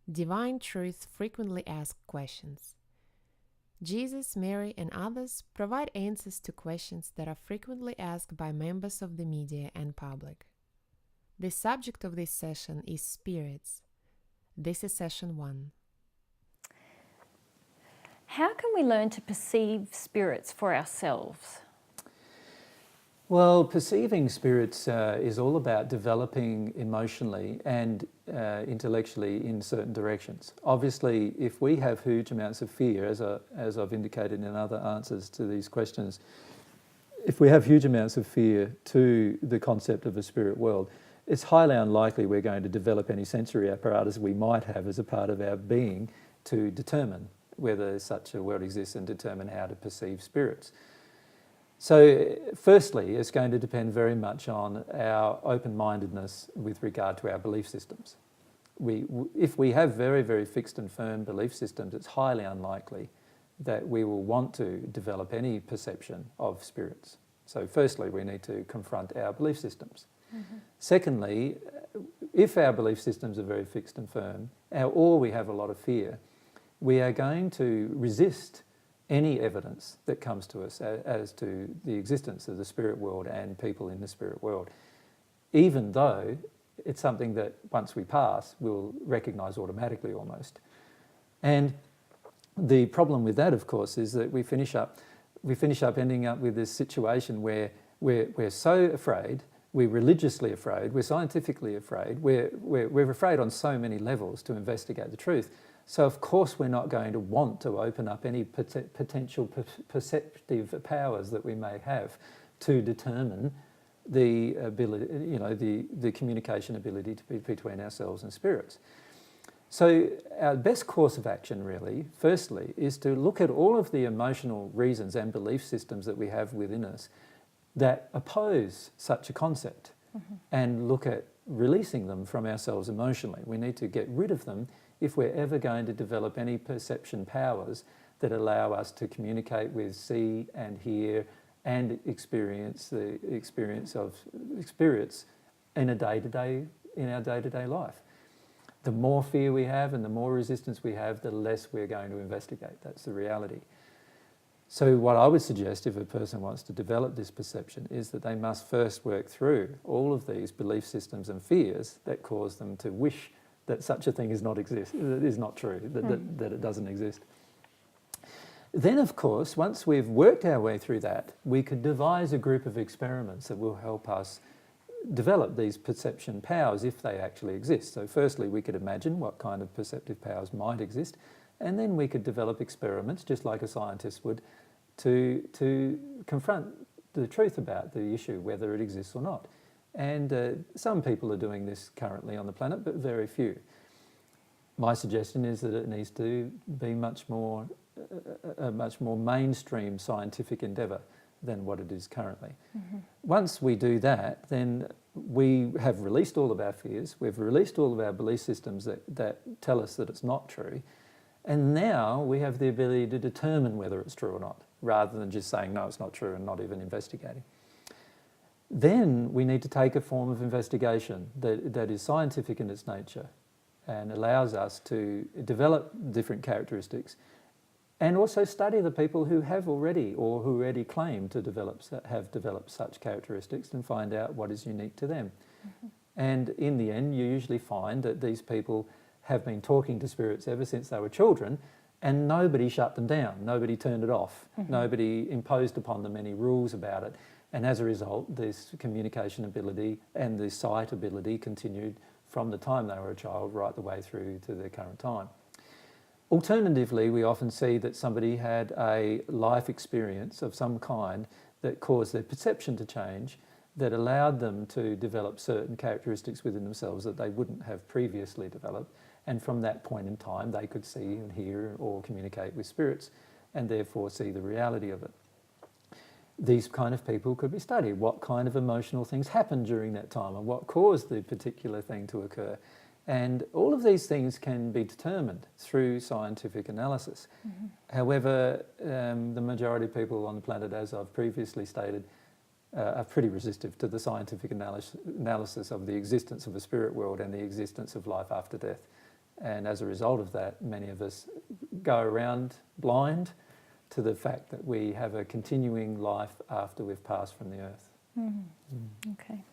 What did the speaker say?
Divine truth frequently asks questions. Jesus, Mary, and others provide answers to questions that are frequently asked by members of the media and public. The subject of this session is spirits. This is session 1. How can we learn to perceive spirits for ourselves? Well, perceiving spirits is all about developing emotionally and intellectually in certain directions. Obviously, if we have huge amounts of fear, as I've indicated in other answers to these questions, if we have huge amounts of fear to the concept of a spirit world, it's highly unlikely we're going to develop any sensory apparatus we might have as a part of our being to determine whether such a world exists and determine how to perceive spirits. So firstly, it's going to depend very much on our open-mindedness with regard to our belief systems. If we have very, very fixed and firm belief systems, it's highly unlikely that we will want to develop any perception of spirits. So firstly, we need to confront our belief systems. Mm-hmm. Secondly, if our belief systems are very fixed and firm, or we have a lot of fear, we are going to resist any evidence that comes to us as to the existence of the spirit world and people in the spirit world, even though it's something that once we pass, we'll recognise automatically almost. And the problem with that, of course, is that we finish up ending up with this situation where we're so afraid, we're religiously afraid, we're scientifically afraid, we're afraid on so many levels to investigate the truth. So of course we're not going to want to open up any potential perceptive powers that we may have to determine the ability, the communication ability to be between ourselves and spirits. So our best course of action really, firstly, is to look at all of the emotional reasons and belief systems that we have within us that oppose such a concept, mm-hmm. and look at releasing them from ourselves emotionally. We need to get rid of them if we're ever going to develop any perception powers that allow us to communicate with, see and hear and experience the experience of spirits in our day-to-day life. The more fear we have and the more resistance we have, the less we're going to investigate. That's the reality. So what I would suggest if a person wants to develop this perception is that they must first work through all of these belief systems and fears that cause them to wish that such a thing is not true, that it doesn't exist. Then, of course, once we've worked our way through that, we could devise a group of experiments that will help us develop these perception powers if they actually exist. So firstly, we could imagine what kind of perceptive powers might exist, and then we could develop experiments, just like a scientist would, to confront the truth about the issue, whether it exists or not. And some people are doing this currently on the planet, but very few. My suggestion is that it needs to be a much more mainstream scientific endeavour than what it is currently. Mm-hmm. Once we do that, then we have released all of our fears, we've released all of our belief systems that tell us that it's not true, and now we have the ability to determine whether it's true or not, rather than just saying, no, it's not true and not even investigating. Then we need to take a form of investigation that is scientific in its nature and allows us to develop different characteristics and also study the people who have already or who already claim to have developed such characteristics and find out what is unique to them. Mm-hmm. And in the end, you usually find that these people have been talking to spirits ever since they were children, and nobody shut them down, nobody turned it off, mm-hmm. nobody imposed upon them any rules about it. And as a result, this communication ability and the sight ability continued from the time they were a child right the way through to their current time. Alternatively, we often see that somebody had a life experience of some kind that caused their perception to change, that allowed them to develop certain characteristics within themselves that they wouldn't have previously developed. And from that point in time, they could see and hear or communicate with spirits and therefore see the reality of it. These kind of people could be studied. What kind of emotional things happened during that time and what caused the particular thing to occur. And all of these things can be determined through scientific analysis. Mm-hmm. However, the majority of people on the planet, as I've previously stated, are pretty resistive to the scientific analysis of the existence of a spirit world and the existence of life after death. And as a result of that, many of us go around blind to the fact that we have a continuing life after we've passed from the earth. Okay.